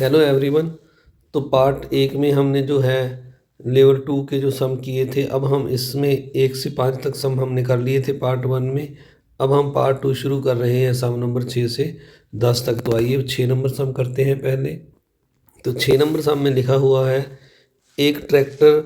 Hello everyone. तो part एक में हमने जो है लेवल टू के जो सम किए थे, अब हम इसमें 1 से 5 तक सम हमने कर लिए थे पार्ट वन में। अब हम पार्ट टू शुरू कर रहे हैं सम नंबर 6 से 10 तक। तो आइए 6 नंबर सम करते हैं पहले। तो 6 नंबर सम में लिखा हुआ है, एक ट्रैक्टर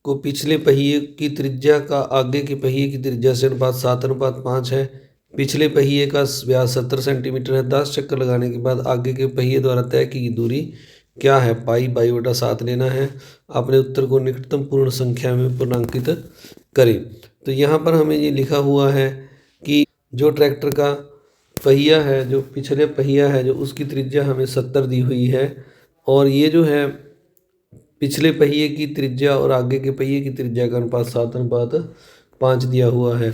को पिछले पहिए की त्रिज्या का आगे के पहिए की त्रिज्या से अनुपात 7:5 है। पिछले पहिए का व्यास 70 सेंटीमीटर है। 10 चक्कर लगाने के बाद आगे के पहिए द्वारा तय की दूरी क्या है? पाई 22/7 लेना है। अपने उत्तर को निकटतम पूर्ण संख्या में पूर्णांकित करें। तो यहाँ पर हमें ये लिखा हुआ है कि जो ट्रैक्टर का पहिया है, जो पिछले पहिया है, जो उसकी त्रिज्या हमें 70 दी हुई है, और ये जो है पिछले पहिए की त्रिज्या और आगे के पहिए की त्रिज्या का अनुपात 7:5 दिया हुआ है।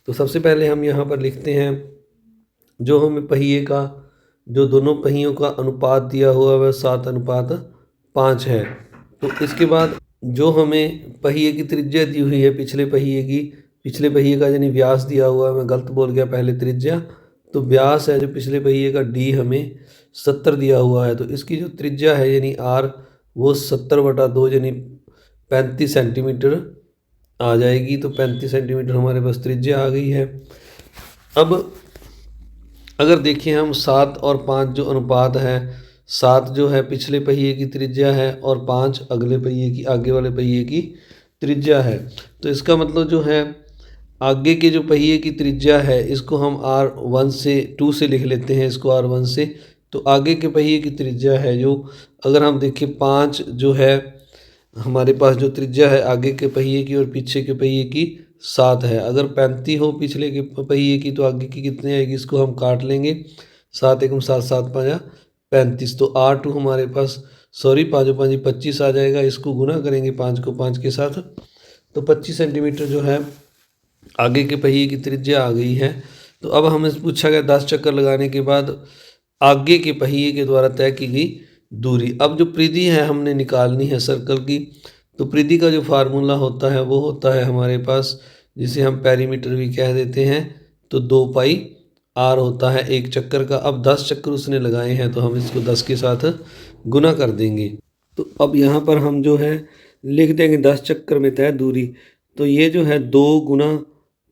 तो सबसे पहले हम यहाँ पर लिखते हैं, जो हमें पहिए का, जो दोनों पहियों का अनुपात दिया हुआ है वह 7:5 है। तो इसके बाद जो हमें पहिए की त्रिज्या दी हुई है, पिछले पहिए का यानी व्यास दिया हुआ है, मैं गलत बोल गया पहले त्रिज्या। तो व्यास है जो पिछले पहिए का डी हमें 70 दिया हुआ है। तो इसकी जो त्रिज्या है यानी आर, वो 70/2 यानी 35 सेंटीमीटर आ जाएगी। तो 35 सेंटीमीटर हमारे पास त्रिज्या आ गई है। अब अगर देखें हम 7 और 5 जो अनुपात है, 7 जो है पिछले पहिए की त्रिज्या है और 5 अगले पहिए की, आगे वाले पहिए की त्रिज्या है। तो इसका मतलब जो है आगे के जो पहिए की त्रिज्या है इसको हम R1 से 2 से लिख लेते हैं, इसको R1 से। तो आगे के पहिए की त्रिज्या है जो, अगर हम देखें 5 जो है हमारे पास जो त्रिज्या है आगे के पहिए की और पीछे के पहिए की 7 है। अगर 35 हो पिछले के पहिए की तो आगे की कितनी आएगी, इसको हम काट लेंगे। 7 एकम 7, 7×5 35। तो R2 हमारे पास, सॉरी 5×5 25 आ जाएगा। इसको गुना करेंगे 5 को 5 के साथ, तो 25 सेंटीमीटर जो है आगे के पहिए की त्रिज्या आ गई है। तो अब हमें पूछा गया 10 चक्कर लगाने के बाद आगे के पहिए के द्वारा तय की गई दूरी। अब जो परिधि है हमने निकालनी है सर्कल की। तो परिधि का जो फार्मूला होता है वो होता है हमारे पास, जिसे हम पेरीमीटर भी कह देते हैं। तो 2πr होता है एक चक्कर का। अब 10 चक्कर उसने लगाए हैं तो हम इसको 10 के साथ गुना कर देंगे। तो अब यहाँ पर हम जो है लिख देंगे 10 चक्कर में तय दूरी। तो ये जो है 2 गुना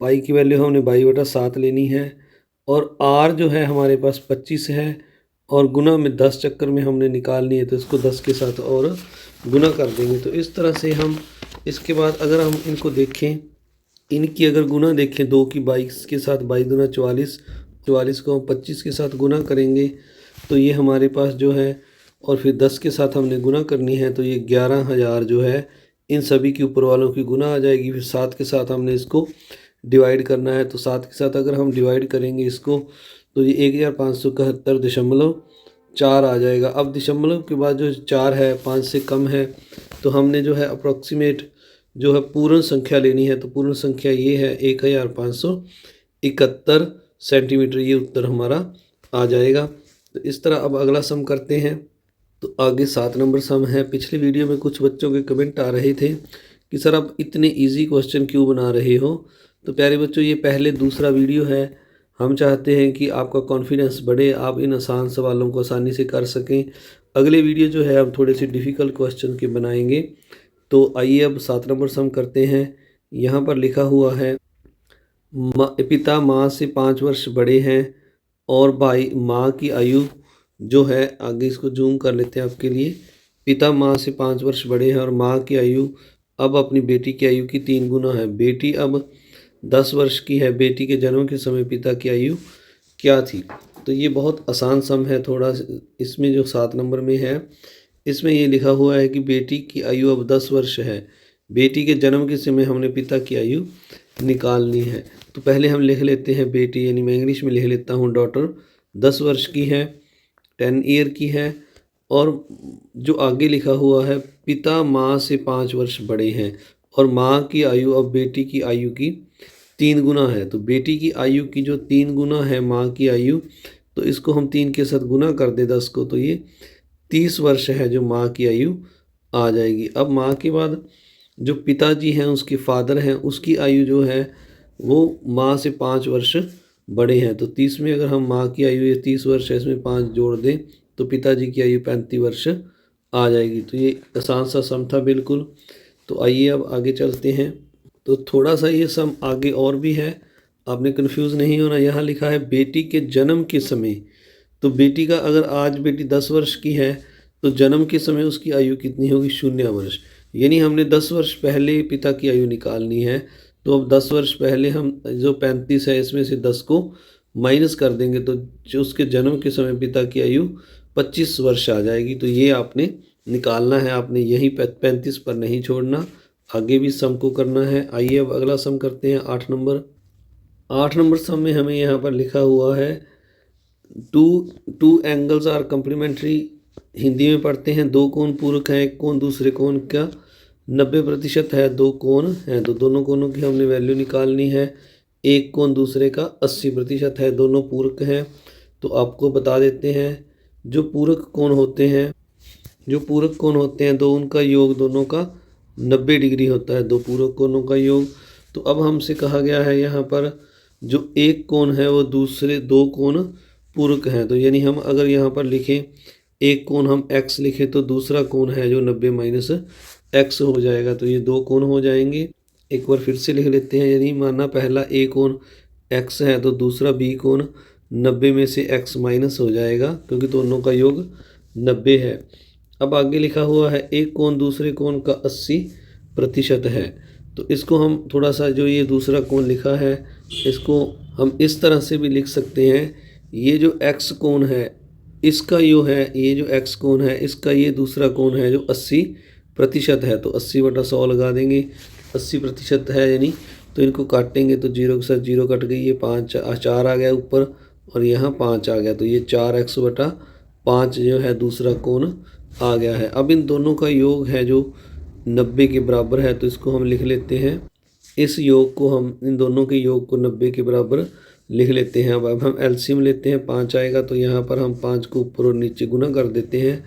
पाई की वैल्यू हमने 22/7 लेनी है, और आर जो है हमारे पास 25 है, और गुना में 10 चक्कर में हमने निकालनी है। तो इसको 10 के साथ और गुना कर देंगे। तो इस तरह से हम, इसके बाद अगर हम इनको देखें, इनकी अगर गुना देखें 2 की 22 के साथ, 22×2 44, 44 को हम 25 के साथ गुना करेंगे तो ये हमारे पास जो है, और फिर 10 के साथ हमने गुना करनी है तो ये 11,000 जो है इन सभी के ऊपर वालों की गुना आ जाएगी। फिर 7 के साथ हमने इसको डिवाइड करना है। तो 7 के साथ अगर हम डिवाइड करेंगे इसको तो ये 1571.4 आ जाएगा। अब दशमलव के बाद जो 4 है 5 से कम है, तो हमने जो है अप्रॉक्सीमेट जो है पूर्ण संख्या लेनी है। तो पूर्ण संख्या ये है 1571 सेंटीमीटर, ये उत्तर हमारा आ जाएगा। तो इस तरह अब अगला सम करते हैं। तो आगे 7 नंबर सम है। पिछली वीडियो में कुछ बच्चों के कमेंट आ रहे थे कि सर आप इतने इजी क्वेश्चन क्यों बना रहे हो। तो प्यारे बच्चों, ये पहले दूसरा वीडियो है। हम चाहते हैं कि आपका कॉन्फिडेंस बढ़े, आप इन आसान सवालों को आसानी से कर सकें। अगले वीडियो जो है हम थोड़े से डिफ़िकल्ट क्वेश्चन के बनाएंगे। तो आइए अब 7 नंबर सम करते हैं। यहाँ पर लिखा हुआ है, पिता माँ से 5 वर्ष बड़े हैं और भाई माँ की आयु जो है, आगे इसको जूम कर लेते हैं आपके लिए। पिता माँ से 5 वर्ष बड़े हैं और माँ की आयु अब अपनी बेटी की आयु की 3 गुना है। बेटी अब 10 वर्ष की है। बेटी के जन्म के समय पिता की आयु क्या थी? तो ये बहुत आसान सम है थोड़ा। इसमें जो 7 नंबर में है, इसमें ये लिखा हुआ है कि बेटी की आयु अब 10 वर्ष है। बेटी के जन्म के समय हमने पिता की आयु निकालनी है। तो पहले हम लिख लेते हैं बेटी, यानी मैं इंग्लिश में लिख लेता हूँ डॉटर, 10 वर्ष की है, 10 ईयर की है। और जो आगे लिखा हुआ है, पिता माँ से 5 वर्ष बड़े हैं और माँ की आयु अब बेटी की आयु की 3 गुना है। तो बेटी की आयु की जो 3 गुना है माँ की आयु, तो इसको हम 3 के साथ गुना कर दे 10 को, तो ये 30 वर्ष है जो माँ की आयु आ जाएगी। अब माँ के बाद जो पिताजी हैं, उसके फादर हैं, उसकी आयु जो है वो माँ से 5 वर्ष बड़े हैं। तो 30 में अगर हम माँ की आयु ये 30 वर्ष है, इसमें 5 जोड़ दें तो पिताजी की आयु 35 वर्ष आ जाएगी। तो ये आसान सा सम था बिल्कुल। तो आइए अब आगे चलते हैं। तो थोड़ा सा ये सम आगे और भी है, आपने कन्फ्यूज़ नहीं होना। यहाँ लिखा है बेटी के जन्म के समय। तो बेटी का अगर आज बेटी 10 वर्ष की है तो जन्म के समय उसकी आयु कितनी होगी? 0 वर्ष। यानी हमने 10 वर्ष पहले पिता की आयु निकालनी है। तो अब 10 वर्ष पहले हम जो 35 है इसमें से 10 को माइनस कर देंगे तो जो उसके जन्म के समय पिता की आयु 25 वर्ष आ जाएगी। तो ये आपने निकालना है, आपने यहीं 35 पर नहीं छोड़ना, आगे भी सम को करना है। आइए अब अगला सम करते हैं 8 नंबर। 8 नंबर सम में हमें यहाँ पर लिखा हुआ है two angles are complementary. Hindi में पढ़ते हैं, दो कोण पूरक हैं, एक कोण दूसरे कोण का 90% है, दो कोण हैं तो दोनों कोणों की हमने वैल्यू निकालनी है। एक कोण दूसरे का 80% है, दोनों पूरक हैं। तो आपको बता देते हैं जो पूरक कोण होते हैं दो, उनका योग दोनों का 90 डिग्री होता है, दो पूरक कोणों का योग। तो अब हमसे कहा गया है यहाँ पर जो एक कोण है वो दूसरे दो कोण पूरक हैं। तो यानी हम अगर यहाँ पर लिखें एक कोण हम x लिखें तो दूसरा कोण है जो 90 माइनस x हो जाएगा। तो ये दो कोण हो जाएंगे। एक बार फिर से लिख लेते हैं, यानी माना पहला a कोण x है तो दूसरा b कोण 90 में से x माइनस हो जाएगा क्योंकि दोनों का योग 90 है। अब आगे लिखा हुआ है एक कोण दूसरे कोण का 80% है। तो इसको हम थोड़ा सा जो ये दूसरा कोण लिखा है इसको हम इस तरह से भी लिख सकते हैं, ये जो x कोण है इसका यो है, ये जो x कोण है इसका ये दूसरा कोण है जो 80% है। तो 80/100 लगा देंगे, 80% है यानी, तो इनको काटेंगे तो 0 के साथ 0 कट गई, ये 4 आ गया ऊपर और यहाँ 5 आ गया। तो ये 4x/5 जो है दूसरा कोण आ गया है। अब इन दोनों का योग है जो 90 के बराबर है, तो इसको हम लिख लेते हैं, इस योग को हम इन दोनों के योग को 90 के बराबर लिख लेते हैं। अब हम एलसीएम लेते हैं, 5 आएगा तो यहाँ पर हम 5 को ऊपर और नीचे गुना कर देते हैं।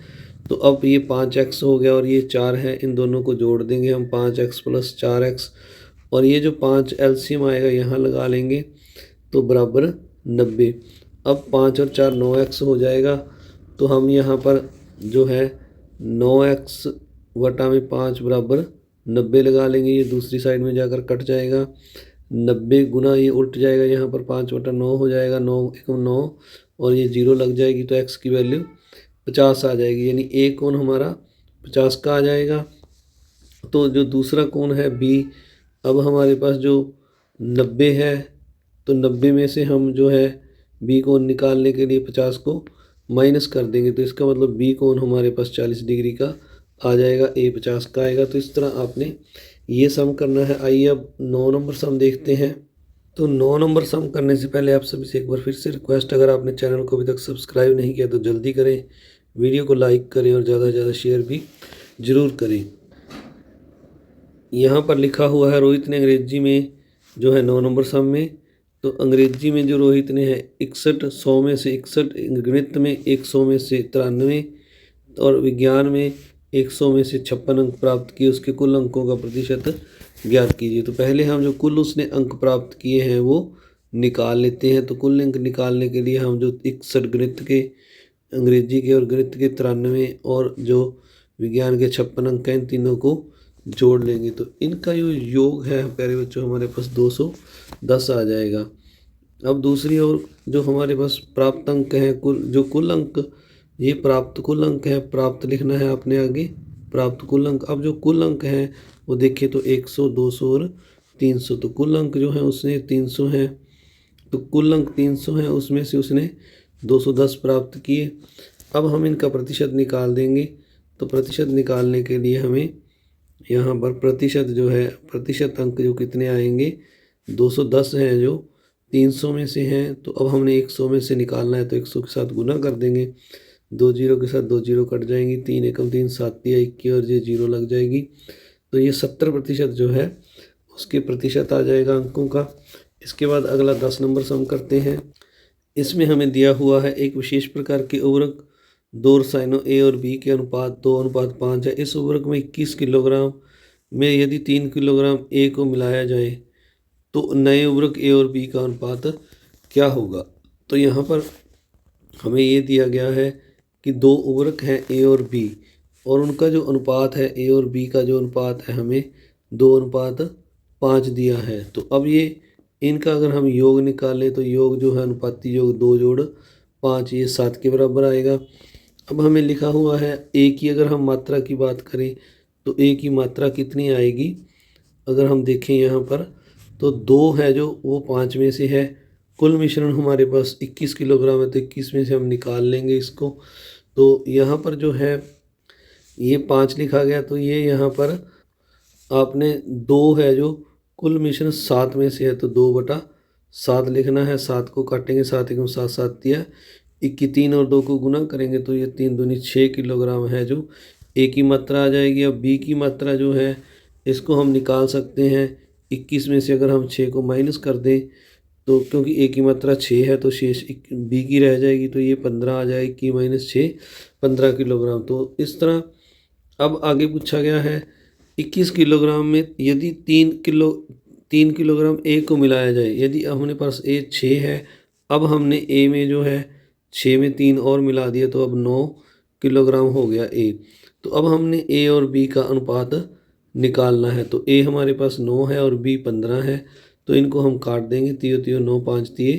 तो अब ये 5x हो गया और ये 4 है, इन दोनों को जोड़ देंगे हम 5x + 4x और ये जो 5 एलसीएम आएगा यहाँ लगा लेंगे तो बराबर 90। अब 5 और 4 9x हो जाएगा। तो हम यहाँ पर जो है 9x/5 बराबर 90 लगा लेंगे, ये दूसरी साइड में जाकर कट जाएगा। 90 गुना ये उल्ट जाएगा, यहाँ पर 5/9 हो जाएगा, 9 × 9 और ये 0 लग जाएगी तो x की वैल्यू 50 आ जाएगी, यानी a कोण हमारा 50 का आ जाएगा। तो जो दूसरा कोण है b, अब हमारे पास जो 90 है तो 90 में से हम जो है b कोण निकालने के लिए 50 को माइनस कर देंगे, तो इसका मतलब b कोण हमारे पास 40 डिग्री का आ जाएगा, a 50 का आएगा। तो इस तरह आपने ये सम करना है। आइए अब 9 नंबर सम देखते हैं। तो 9 नंबर सम करने से पहले आप सभी से एक बार फिर से रिक्वेस्ट, अगर आपने चैनल को अभी तक सब्सक्राइब नहीं किया तो जल्दी करें, वीडियो को लाइक करें और ज़्यादा से ज़्यादा शेयर भी ज़रूर करें। यहाँ पर लिखा हुआ है रोहित ने अंग्रेजी में जो है 9 नंबर सम में, तो अंग्रेजी में जो रोहित ने है 61, 100 में से 61, गणित में 100 में से 93 और विज्ञान में 100 में से 56 अंक प्राप्त किए, उसके कुल अंकों का प्रतिशत ज्ञात कीजिए। तो पहले हम जो कुल उसने अंक प्राप्त किए हैं वो निकाल लेते हैं। तो कुल अंक निकालने के लिए हम जो 61 गणित के, अंग्रेजी के और गणित के 93 और जो विज्ञान के 56 अंक हैं, इन तीनों को जोड़ लेंगे तो इनका जो योग है प्यारे बच्चों हमारे पास 210 आ जाएगा। अब दूसरी ओर जो हमारे पास प्राप्त अंक हैं, कुल अंक, ये प्राप्त कुल अंक है, प्राप्त लिखना है आपने आगे, प्राप्त कुल अंक। अब जो कुल अंक हैं वो देखिए तो 100, 200 और 300। तो कुल अंक जो है उसने 300 हैं, तो कुल अंक 300 हैं, उसमें से उसने 210 प्राप्त किए। अब हम इनका प्रतिशत निकाल देंगे। तो प्रतिशत निकालने के लिए हमें यहाँ पर प्रतिशत जो है, प्रतिशत अंक जो कितने आएंगे, 210 हैं जो 300 में से हैं। तो अब हमने 100 में से निकालना है तो 100 के साथ गुना कर देंगे, 2 0 के साथ 2 0 कट जाएंगी, 3 एकम 3, 7 तिया 21 और ये 0 लग जाएगी। तो ये 70% जो है उसके प्रतिशत आ जाएगा अंकों का। इसके बाद अगला 10 नंबर सम करते हैं। इसमें हमें दिया हुआ है एक विशेष प्रकार के उर्वरक, 2 रसायनों A और B के अनुपात 2:5 है। इस उर्वरक में 21 किलोग्राम में यदि 3 किलोग्राम A को मिलाया जाए तो नए उर्वरक A और B का अनुपात क्या होगा। तो यहाँ पर हमें ये दिया गया है कि दो उर्वरक हैं ए और बी, और उनका जो अनुपात है ए और बी का जो अनुपात है हमें 2:5 दिया है। तो अब ये इनका अगर हम योग निकालें तो योग जो है अनुपाती योग 2+5 ये 7 के बराबर आएगा। अब हमें लिखा हुआ है ए की अगर हम मात्रा की बात करें तो ए की मात्रा कितनी आएगी, अगर हम देखें यहाँ पर तो 2 है जो वो 5 में से है। कुल मिश्रण हमारे पास 21 किलोग्राम है तो 21 में से हम निकाल लेंगे इसको। तो यहाँ पर जो है ये 5 लिखा गया, तो ये यहाँ पर आपने 2 है जो कुल मिश्रण 7 में से है तो 2/7 लिखना है। 7 को काटेंगे, 7 एकम 7, 7 दिया 21, 3 और 2 को गुना करेंगे तो ये 3 दूनी 6 किलोग्राम है जो ए की मात्रा आ जाएगी। अब बी की मात्रा जो है इसको हम निकाल सकते हैं। 21 में से अगर हम 6 को माइनस कर दें तो क्योंकि ए की मात्रा 6 है तो शेष बी की रह जाएगी, तो ये 15 आ जाएगी। 21 - 6 15 किलोग्राम। तो इस तरह अब आगे पूछा गया है 21 किलोग्राम में यदि 3 किलोग्राम ए को मिलाया जाए। यदि हमारे पास ए 6 है, अब हमने ए में जो है 6 में 3 और मिला दिया तो अब 9 किलोग्राम हो गया ए। तो अब हमने ए और बी का अनुपात निकालना है। तो ए हमारे पास 9 है और बी 15 है, तो इनको हम काट देंगे। 3 9 5 3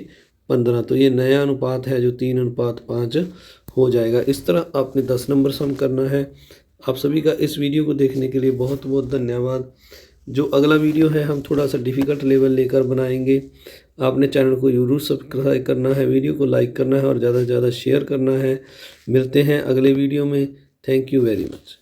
15, तो ये नया अनुपात है जो 3:5 हो जाएगा। इस तरह आपने 10 नंबर सम करना है। आप सभी का इस वीडियो को देखने के लिए बहुत बहुत धन्यवाद। जो अगला वीडियो है हम थोड़ा सा डिफ़िकल्ट लेवल लेकर बनाएंगे। आपने चैनल को ज़रूर सब्सक्राइब करना है, वीडियो को लाइक करना है और ज़्यादा से ज़्यादा शेयर करना है। मिलते हैं अगले वीडियो में। Thank you very much.